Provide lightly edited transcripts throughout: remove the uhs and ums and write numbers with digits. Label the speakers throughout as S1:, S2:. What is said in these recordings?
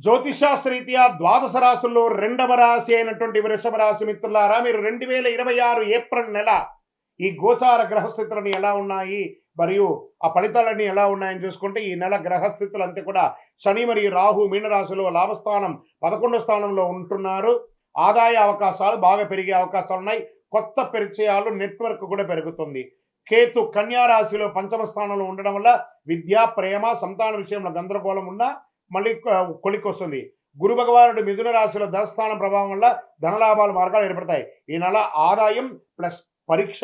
S1: జ్యోతిషాస్త్రరీత్యా ద్వాదశ రాశుల్లో రెండవ రాశి అయినటువంటి వృషభ రాశి మిత్రులారా, మీరు 2026 ఏప్రిల్ నెల ఈ గోచార గ్రహస్థితులని ఎలా ఉన్నాయి మరియు ఆ ఫలితాలన్నీ ఎలా ఉన్నాయని చూసుకుంటే, ఈ నెల గ్రహస్థితులు అంతే కూడా శని మరియు రాహు మీనరాశిలో లాభస్థానం 11వ స్థానంలో ఉంటున్నారు. ఆదాయ అవకాశాలు బాగా పెరిగే అవకాశాలు ఉన్నాయి. కొత్త పరిచయాలు, నెట్వర్క్ కూడా పెరుగుతుంది. కేతు కన్యా రాశిలో పంచమ స్థానంలో ఉండడం వల్ల విద్య, ప్రేమ, సంతాన విషయంలో గందరగోళం ఉన్నా మళ్ళీ కొలికొస్తుంది. గురు భగవానుడు మిథున రాశిలో ధనస్థానం ప్రభావం వల్ల ధనలాభాల మార్గాలు ఏర్పడతాయి. ఈ నెల ఆదాయం ప్లస్ పరీక్ష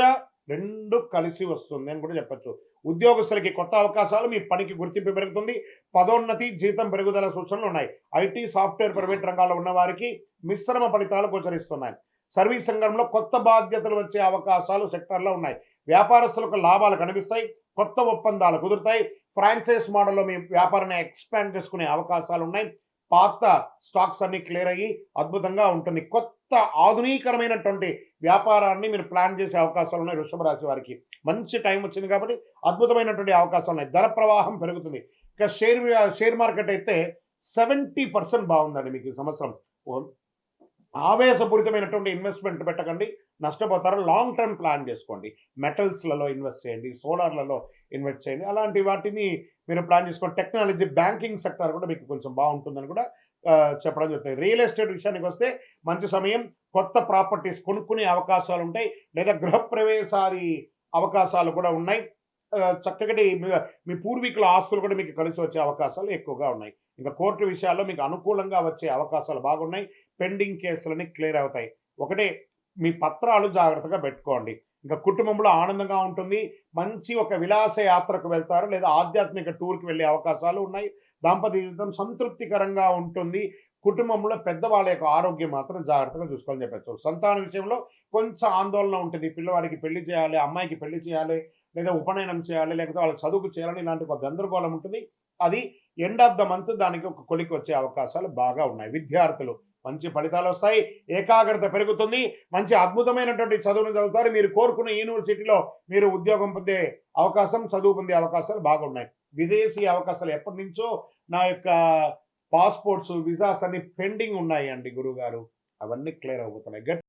S1: రెండు కలిసి వస్తుంది అని కూడా చెప్పచ్చు. ఉద్యోగస్తులకి కొత్త అవకాశాలు, మీ పనికి గుర్తింపు పెరుగుతుంది. పదోన్నతి, జీతం పెరుగుదల సూచనలు ఉన్నాయి. ఐటీ, సాఫ్ట్వేర్, ప్రైవేట్ రంగాల్లో ఉన్న వారికి మిశ్రమ ఫలితాలు గోచరిస్తున్నాయి. సర్వీస్ రంగంలో కొత్త బాధ్యతలు వచ్చే అవకాశాలు సెక్టార్లో ఉన్నాయి. వ్యాపారస్తులకు లాభాలు కనిపిస్తాయి. కొత్త ఒప్పందాలు కుదురుతాయి. ఫ్రాంచైజ్ మోడల్లో మీ వ్యాపారాన్ని ఎక్స్పాండ్ చేసుకునే అవకాశాలు ఉన్నాయి. పాత స్టాక్స్ అన్ని క్లియర్ అయ్యి అద్భుతంగా ఉంటుంది. కొత్త ఆధునీకరమైనటువంటి వ్యాపారాన్ని మీరు ప్లాన్ చేసే అవకాశాలు ఉన్నాయి. వృషభ రాశి వారికి మంచి టైం వచ్చింది కాబట్టి అద్భుతమైనటువంటి అవకాశాలు ఉన్నాయి. ధన ప్రవాహం పెరుగుతుంది. ఇక షేర్ మార్కెట్ అయితే 70% బాగుందండి మీకు ఈ సంవత్సరం. ఆవేశపూరితమైనటువంటి ఇన్వెస్ట్మెంట్ పెట్టకండి, నష్టపోతారు. లాంగ్ టర్మ్ ప్లాన్ చేసుకోండి. మెటల్స్లలో ఇన్వెస్ట్ చేయండి, సోలార్లలో ఇన్వెస్ట్ చేయండి. అలాంటి వాటిని మీరు ప్లాన్ చేసుకోండి. టెక్నాలజీ, బ్యాంకింగ్ సెక్టర్ కూడా మీకు కొంచెం బాగుంటుందని కూడా చెప్పడం జరుగుతుంది. రియల్ ఎస్టేట్ విషయానికి వస్తే మంచి సమయం. కొత్త ప్రాపర్టీస్ కొనుక్కునే అవకాశాలు ఉంటాయి, లేదా గృహప్రవేశాది అవకాశాలు కూడా ఉన్నాయి. చక్కగా మీ పూర్వీకుల ఆస్తులు కూడా మీకు కలిసి వచ్చే అవకాశాలు ఎక్కువగా ఉన్నాయి. ఇంకా కోర్టు విషయాల్లో మీకు అనుకూలంగా వచ్చే అవకాశాలు బాగున్నాయి. పెండింగ్ కేసులని క్లియర్ అవుతాయి. ఒకటే, మీ పత్రాలు జాగ్రత్తగా పెట్టుకోండి. ఇంకా కుటుంబంలో ఆనందంగా ఉంటుంది. మంచి ఒక విలాస యాత్రకు వెళ్తారు, లేదా ఆధ్యాత్మిక టూర్కి వెళ్ళే అవకాశాలు ఉన్నాయి. దాంపత్య జీవితం సంతృప్తికరంగా ఉంటుంది. కుటుంబంలో పెద్దవాళ్ళ యొక్క ఆరోగ్యం మాత్రం జాగ్రత్తగా చూసుకోవాలని చెప్పచ్చు. సంతాన విషయంలో కొంచెం ఆందోళన ఉంటుంది. పిల్లవాడికి పెళ్లి చేయాలి, అమ్మాయికి పెళ్లి చేయాలి, లేదా ఉపనయనం చేయాలి, లేకపోతే వాళ్ళకి చదువుకు చేయాలని ఇలాంటి ఒక గందరగోళం ఉంటుంది. అది ఎండ్ ఆఫ్ ద మంత్ దానికి ఒక కొలికి వచ్చే అవకాశాలు బాగా ఉన్నాయి. విద్యార్థులు మంచి ఫలితాలు వస్తాయి. ఏకాగ్రత పెరుగుతుంది. మంచి అద్భుతమైనటువంటి చదువును చదువుతారు. మీరు కోరుకున్న యూనివర్సిటీలో మీరు ఉద్యోగం పొందే అవకాశం, చదువు పొందే అవకాశాలు బాగున్నాయి. విదేశీ అవకాశాలు ఎప్పటి నుంచో నా యొక్క పాస్పోర్ట్స్, విజాస్ అన్ని పెండింగ్ ఉన్నాయి అండి గురుగారు, అవన్నీ క్లియర్ అయిపోతున్నాయి.